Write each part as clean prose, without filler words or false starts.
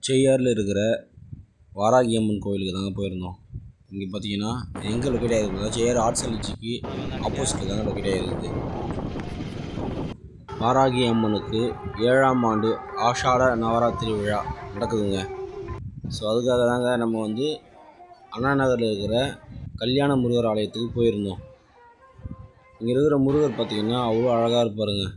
செய்யாறில் இருக்கிற வாராகி அம்மன் கோவிலுக்கு தாங்க போயிருந்தோம். இங்கே பார்த்தீங்கன்னா எங்கே லொக்கேட் ஆகிருக்குது, செய்யாறு ஆர்ட்ஸ் காலேஜுக்கு ஆப்போசிட்டில் தாங்க லொக்கேட் ஆகிருக்குது. வாராகி அம்மனுக்கு 7ஆம் ஆண்டு ஆஷாட நவராத்திரி விழா நடக்குதுங்க. ஸோ அதுக்காக தாங்க நம்ம அண்ணா நகரில் இருக்கிற கல்யாண முருகர் ஆலயத்துக்கு போயிருந்தோம். இங்கே இருக்கிற முருகர் பார்த்திங்கன்னா அவ்வளோ அழகாக இருப்பாருங்க.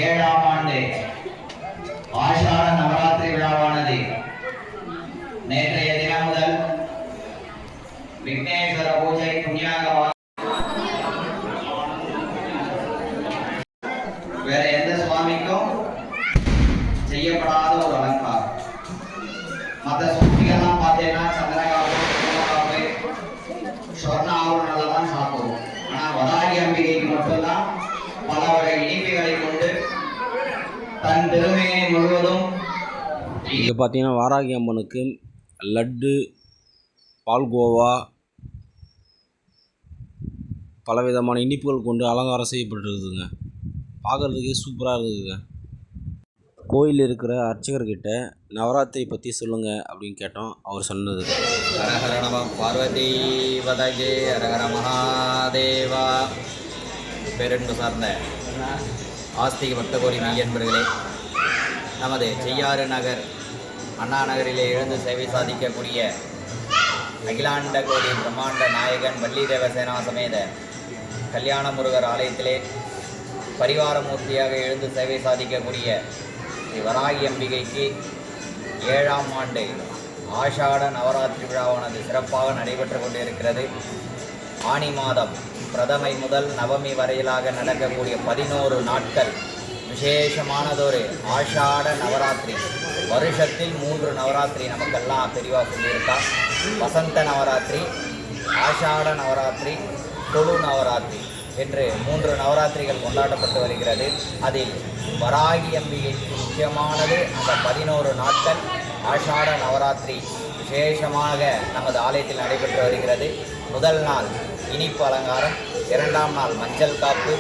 ஏழாம் ஆண்டு ஆஷாட நவராத்திரி விழாவானது நேற்றைய தினம் முதல் விக்னேஸ்வர பூஜை துணியாக வேற எந்த சுவாமிக்கும் செய்யப்படாத ஒரு அலங்காரம். மற்ற சுவாமிகள்லாம் பார்த்தீங்கன்னா சந்திரகாப்பு, குங்குமக்காப்பு, சொர்ண ஆபரணங்கள் தான் சாப்பிடுவோம். ஆனால் வராகி அம்பிகைக்கு மட்டும்தான் பல வகை இனிப்புகளை கொண்டு தன் திருமையை முழுவதும். இங்கே பார்த்தீங்கன்னா வாராகி அம்மனுக்கு லட்டு, பால்கோவா, பலவிதமான இனிப்புகள் கொண்டு அலங்காரம் செய்யப்பட்டிருக்குதுங்க. பார்க்குறதுக்கே சூப்பராக இருக்குதுங்க. கோயில் இருக்கிற அர்ச்சகர்கிட்ட நவராத்திரி பற்றி சொல்லுங்கள் அப்படின்னு கேட்டோம். அவர் சொன்னது, ஹரஹர நம பார்வதி வதகே ஹரஹர மகாதேவா. பேரன்பு சார்ந்த ஆஸ்திக பக்தகோடி மெய்யன்பர்களே, நமது செய்யாறு நகர் அண்ணா நகரிலே எழுந்து சேவை சாதிக்கக்கூடிய அகிலாண்ட கோடி பிரம்மாண்ட நாயகன் வள்ளி தேவசேனா சமேத கல்யாண முருகர் ஆலயத்திலே பரிவாரமூர்த்தியாக எழுந்து சேவை சாதிக்கக்கூடிய ஸ்ரீ வராகி அம்பிகைக்கு 7ஆம் ஆண்டு ஆஷாட நவராத்திரி விழாவானது சிறப்பாக நடைபெற்று கொண்டிருக்கிறது. ஆனி மாதம் பிரதமை முதல் நவமி வரையிலாக நடக்கக்கூடிய 11 நாட்கள் விசேஷமானதொரு ஆஷாட நவராத்திரி. வருஷத்தில் 3 நவராத்திரி நமக்கெல்லாம் பெரிவா சொல்லியிருக்கா. வசந்த நவராத்திரி, ஆஷாட நவராத்திரி, தொழு நவராத்திரி என்று 3 நவராத்திரிகள் கொண்டாடப்பட்டு வருகிறது. அதில் வராகி அம்பிகைக்கு முக்கியமானது அந்த 11 நாட்கள் ஆஷாட நவராத்திரி விசேஷமாக நமது ஆலயத்தில் நடைபெற்று வருகிறது. முதல் நாள் இனிப்பு அலங்காரம், 2ஆம் நாள் மஞ்சள் காப்பு,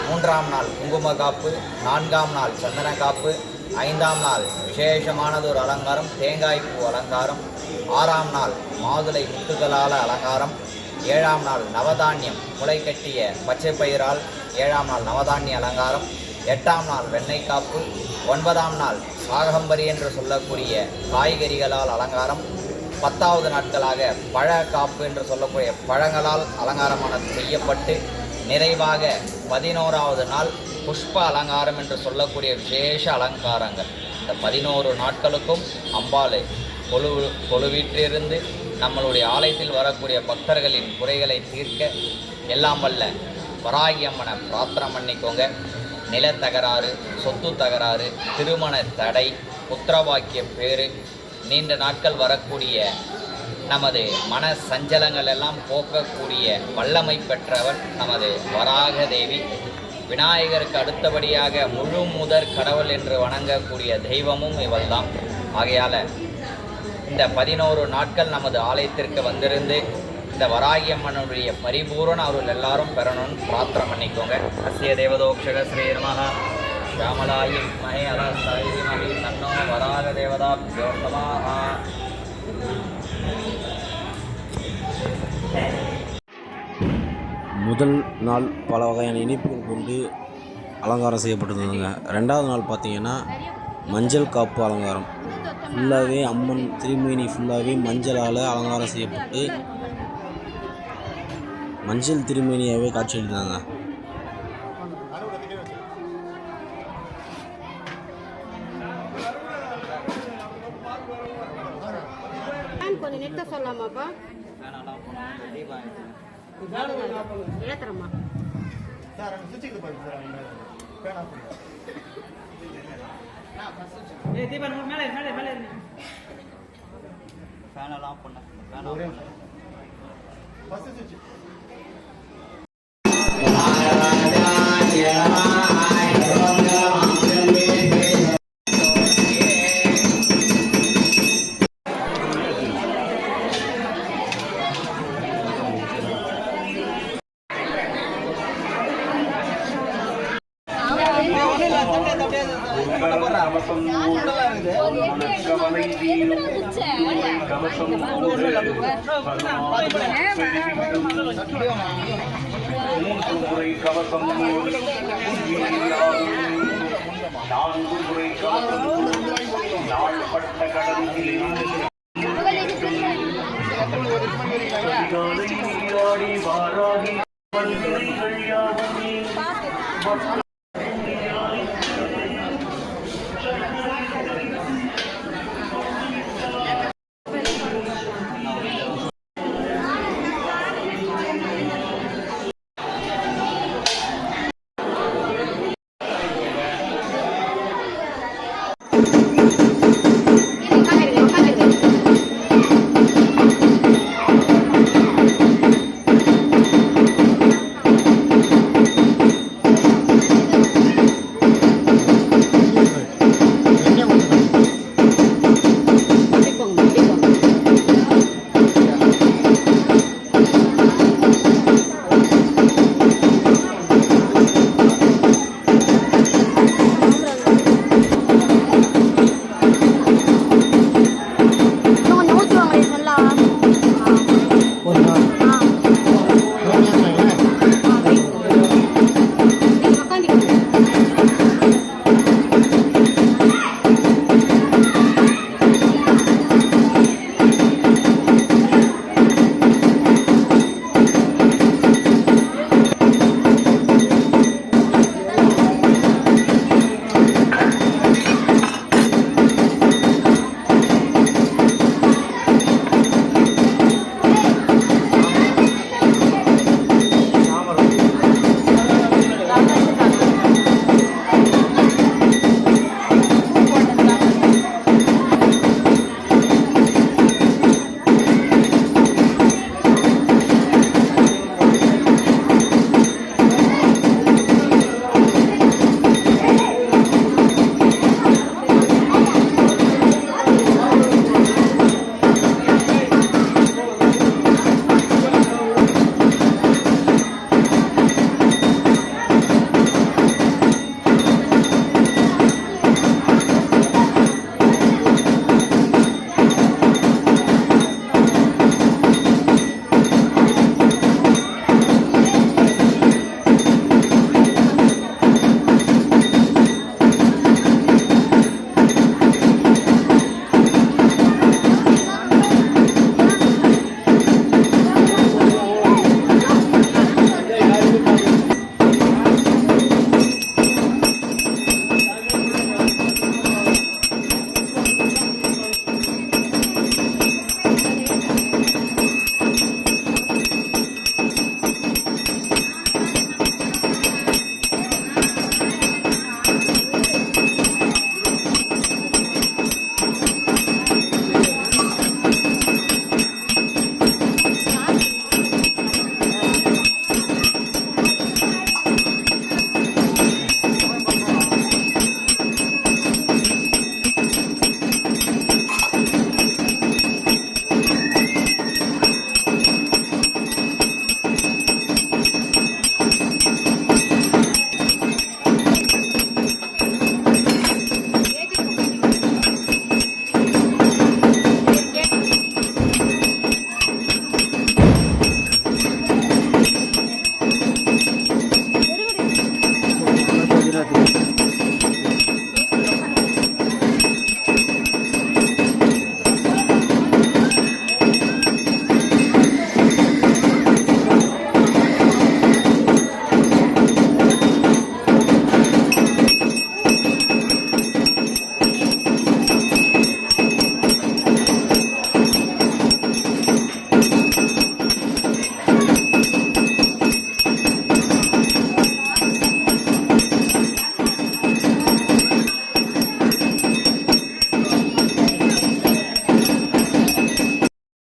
3ஆம் நாள் குங்கும காப்பு, 4ஆம் நாள் சந்தன காப்பு, 5ஆம் நாள் விசேஷமானது ஒரு அலங்காரம் தேங்காய் பூ அலங்காரம், 6ஆம் நாள் மாதுளை முத்துகளால் அலங்காரம், 7ஆம் நாள் நவதானியம் முளை கட்டிய பச்சை பயிரால் 7ஆம் நாள் நவதானிய அலங்காரம், 8ஆம் நாள் வெண்ணெய் காப்பு, 9ஆம் நாள் சாகம்பரி என்று சொல்லக்கூடிய காய்கறிகளால் அலங்காரம், 10வது நாட்களாக பழ காப்பு என்று சொல்லக்கூடிய பழங்களால் அலங்காரமானது செய்யப்பட்டு நிறைவாக 11வது நாள் புஷ்ப அலங்காரம் என்று சொல்லக்கூடிய விசேஷ அலங்காரங்கள். இந்த 11 நாட்களுக்கும் அம்பாளை கொலுவீற்றிருந்து நம்மளுடைய ஆலயத்தில் வரக்கூடிய பக்தர்களின் குறைகளை தீர்க்க எல்லாம் வல்ல வராகி அம்மனை பிரார்த்தனை பண்ணிக்கோங்க. நிலத்தகராறு, சொத்து தகராறு, திருமண தடை, புத்திரவாக்கிய பேறு, நீண்ட நாட்கள் வரக்கூடிய நமது மன சஞ்சலங்கள் எல்லாம் போக்கக்கூடிய வல்லமை பெற்றவர் நமது வராக தேவி. விநாயகருக்கு அடுத்தபடியாக முழு முதற் கடவுள் என்று வணங்கக்கூடிய தெய்வமும் இவள்தான். ஆகையால் இந்த 11 நாட்கள் நமது ஆலயத்திற்கு வந்திருந்து இந்த வராகி அம்மனுடைய பரிபூரண அவர்கள் எல்லாரும் பெறணும்னு பிரார்த்தனை பண்ணிக்கோங்க. அஸ்ய தேவதோக்ஷக ஸ்ரீ நமஹ ஷியாமலாயி மஹே அலசாயி மஹி தன்னோ வராக தேவதாப்யோ நமஹ. முதல் நாள் பல வகையான இனிப்புகள் கொண்டு அலங்காரம் செய்யப்பட்டிருந்ததுங்க. 2வது நாள் பார்த்திங்கன்னா மஞ்சள் காப்பு அலங்காரம். ஃபுல்லாகவே அம்மன் திருமேனி ஃபுல்லாகவே மஞ்சளால் அலங்காரம் செய்யப்பட்டு மஞ்சள் திருமேனியாகவே காட்சியளித்தாங்க. கொஞ்சம் நெட்ட சொல்லாமாப்பா ஏத்துறமா சார் அங்க சுவிட்ச் போய் சார் பேனா ஏய் தீபன் மேலே மேலே மேலே ஃபேன் எல்லாம் பண்ண ஃபேன் ஒரே ஃபர்ஸ்ட் சுவிட்ச்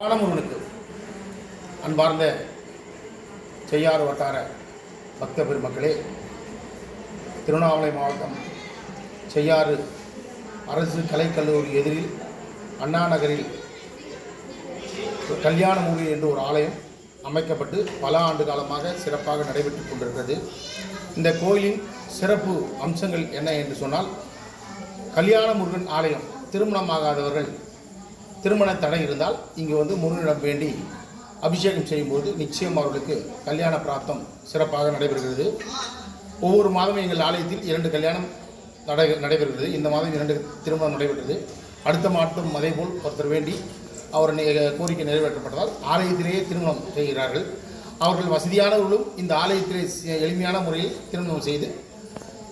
பாலமுருகனுக்கு அன்பார்ந்த செய்யாறு வட்டார பக்த பெருமக்களே, திருவண்ணாமலை மாவட்டம் செய்யாறு அரசு கலைக்கல்லூரி எதிரில் அண்ணா நகரில் கல்யாணமூரி என்று ஒரு ஆலயம் அமைக்கப்பட்டு பல ஆண்டு காலமாக சிறப்பாக நடைபெற்று கொண்டிருக்கிறது. இந்த கோயிலின் சிறப்பு அம்சங்கள் என்ன என்று சொன்னால், கல்யாணமுருகன் ஆலயம் திருமணமாகாதவர்கள் திருமண தடை இருந்தால் இங்கு வந்து முருகனிடம் வேண்டி அபிஷேகம் செய்யும்போது நிச்சயம் அவர்களுக்கு கல்யாண பிராப்தம் சிறப்பாக நடைபெறுகிறது. ஒவ்வொரு மாதமும் எங்கள் ஆலயத்தில் 2 கல்யாணம் நடைபெறுகிறது. இந்த மாதம் 2 திருமணம் நடைபெற்றது. அடுத்த மாதம் அதேபோல் ஒருத்தர் வேண்டி அவர் கோரிக்கை நிறைவேற்றப்பட்டதால் ஆலயத்திலேயே திருமணம் செய்கிறார்கள். அவர்கள் வசதியானவர்களும் இந்த ஆலயத்திலே எளிமையான முறையில் திருமணம் செய்து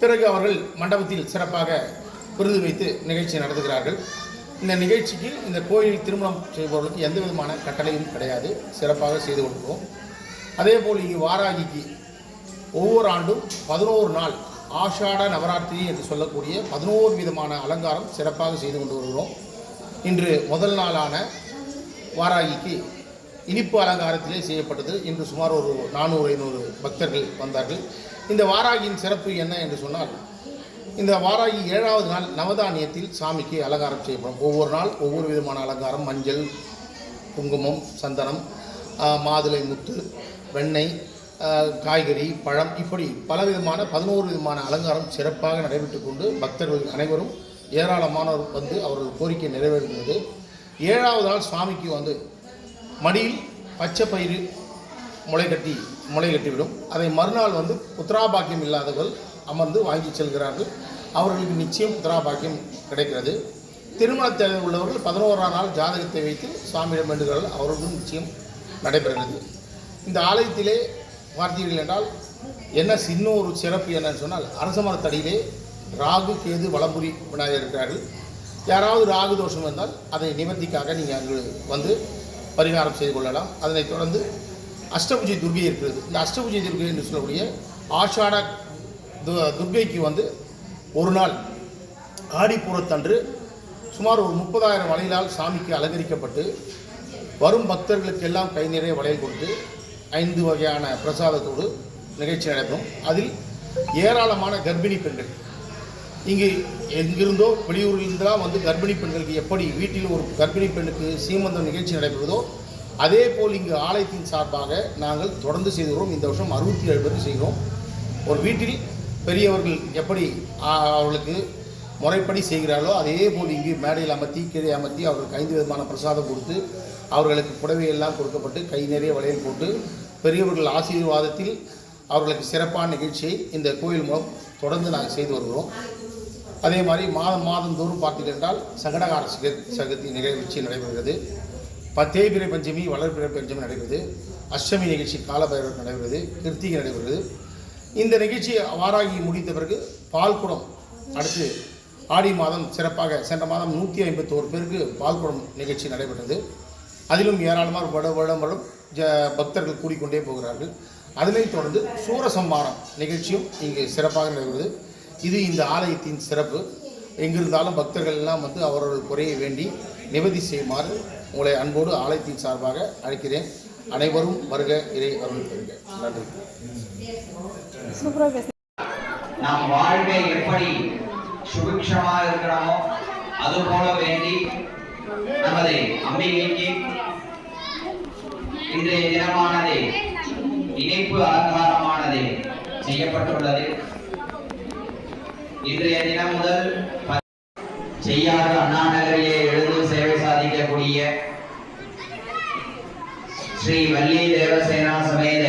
பிறகு அவர்கள் மண்டபத்தில் சிறப்பாக விருது வைத்து நிகழ்ச்சி நடத்துகிறார்கள். இந்த நிகழ்ச்சிக்கு இந்த கோயில் திருமணம் செய்பவர்களுக்கு எந்த விதமான கட்டளையும் கிடையாது. சிறப்பாக செய்து கொடுக்கிறோம். அதேபோல் இங்கு வாராகிக்கு ஒவ்வொரு ஆண்டும் 11 நாள் ஆஷாட நவராத்திரி என்று சொல்லக்கூடிய 11 விதமான அலங்காரம் சிறப்பாக செய்து கொண்டு வருகிறோம். இன்று முதல் நாளான வாராகிக்கு இனிப்பு அலங்காரத்திலே செய்யப்பட்டது. இன்று சுமார் ஒரு 400-500 பக்தர்கள் வந்தார்கள். இந்த வாராகியின் சிறப்பு என்ன என்று சொன்னால், இந்த வாராகி 7வது நாள் நவதானியத்தில் சாமிக்கு அலங்காரம் செய்யப்படும். ஒவ்வொரு நாள் ஒவ்வொரு விதமான அலங்காரம், மஞ்சள், குங்குமம், சந்தனம், மாதுளை முத்து, வெண்ணெய், காய்கறி, பழம், இப்படி பலவிதமான 11 விதமான அலங்காரம் சிறப்பாக நடைபெற்று கொண்டு பக்தர்கள் அனைவரும் ஏராளமானோர் வந்து அவர்கள் கோரிக்கை நிறைவேறுகிறது. 7வது நாள் சுவாமிக்கு வந்து மடியில் பச்சை பயிறு முளை கட்டிவிடும். அதை மறுநாள் வந்து புத்திராபாக்கியம் இல்லாதவர்கள் அமர்ந்து வாங்கி செல்கிறார்கள். அவர்களுக்கு நிச்சயம் புத்திராபாக்கியம் கிடைக்கிறது. திருமணத்தை உள்ளவர்கள் 11ஆம் நாள் ஜாதகத்தை வைத்து சுவாமியிடம் வேண்டுகிறார்கள். அவர்களுக்கும் நிச்சயம் நடைபெறுகிறது. இந்த ஆலயத்திலே பார்த்தீர்கள் என்றால் என்ன இன்னொரு சிறப்பு என்னன்னு சொன்னால், அரச மரத்தடியிலே ராகு, கேது, வலம்புரி விநாயகர் இருக்கிறார்கள். யாராவது ராகு தோஷம் இருந்தால் அதை நிவர்த்திக்காக நீங்கள் அங்கு வந்து பரிகாரம் செய்து கொள்ளலாம். அதனைத் தொடர்ந்து அஷ்டபுஜை துர்கை இருக்கிறது. இந்த அஷ்டபுஜை துர்கை என்று சொல்லக்கூடிய ஆஷாட துர்கைக்கு வந்து ஒரு நாள் ஆடிப்பூரத்தன்று சுமார் ஒரு 30,000 வளையலால் சாமிக்கு அலங்கரிக்கப்பட்டு வரும் பக்தர்களுக்கு எல்லாம் கை நிறைய வளையல் கொடுத்து 5 வகையான பிரசாதத்தோடு நிகழ்ச்சி நடைபெறும். அதில் ஏராளமான கர்ப்பிணி பெண்கள் இங்கு எங்கிருந்தோ வெளியூரிலிருந்தெல்லாம் வந்து கர்ப்பிணி பெண்களுக்கு எப்படி வீட்டில் ஒரு கர்ப்பிணி பெண்ணுக்கு சீமந்தம் நிகழ்ச்சி நடைபெறுதோ அதே போல் இங்கு ஆலயத்தின் சார்பாக நாங்கள் தொடர்ந்து செய்து வருகிறோம். இந்த வருஷம் 67 பேருக்கு செய்கிறோம். ஒரு வீட்டில் பெரியவர்கள் எப்படி அவர்களுக்கு முறைப்படி செய்கிறார்களோ அதே போல் இங்கு மேடையில் அமர்த்தி கீழே அமர்த்தி அவர்களுக்கு 5 விதமான பிரசாதம் கொடுத்து அவர்களுக்கு புடவையெல்லாம் கொடுக்கப்பட்டு கை நிறைய வளையல் போட்டு பெரியவர்கள் ஆசீர்வாதத்தில் அவர்களுக்கு சிறப்பான நிகழ்ச்சியை இந்த கோயில் மூலம் தொடர்ந்து நாங்கள் செய்து வருகிறோம். அதே மாதிரி மாதந்தோறும் பார்த்தீர்கள் என்றால் சங்கடகார சதுர்த்தி நிகழ்ச்சி நடைபெறுகிறது. தேய்பிறை பஞ்சமி, வளர்பிறை பஞ்சமி நடைபெறுது. அஷ்டமி நிகழ்ச்சி காலபைரவர் நடைபெறுது. கிருத்திகை நடைபெறுகிறது. இந்த நிகழ்ச்சி வாராகி முடித்த பிறகு பால்குடம் அடுத்து ஆடி மாதம் சிறப்பாக சென்ற மாதம் 151 பேருக்கு பால்குடம் நிகழ்ச்சி நடைபெற்றது. அதிலும் ஏராளமான வருடம் பக்தர்கள் கூடிக்கொண்டே போகிறார்கள். அதனைத் தொடர்ந்து சூரசம்மானம் நிகழ்ச்சியும் இங்கு சிறப்பாக நடைபெறுகிறது. இது இந்த ஆலயத்தின் சிறப்பு. எங்கிருந்தாலும் பக்தர்கள் எல்லாம் வந்து அவர்கள் குறையை வேண்டி நிவர்த்தி செய்யுமாறு உங்களை அன்போடு ஆலயத்தின் சார்பாக அழைக்கிறேன். அனைவரும் வருக, இறை அருள் பெறுக. நன்றி. நம் வாழ்வை எப்படி சுபிக்ஷமாக இருக்கணுமோ அதுபோல வேண்டி நமது அம்பிகைக்கு இன்றைய தினமானது இணைப்பு அலங்காரமானது செய்யப்பட்டுள்ளது. இன்றைய தினம் முதல் செய்யாறு அண்ணா நகரிலே எழுந்து சேவை சாதிக்கக்கூடிய ஸ்ரீ வள்ளி தேவசேனா சமேத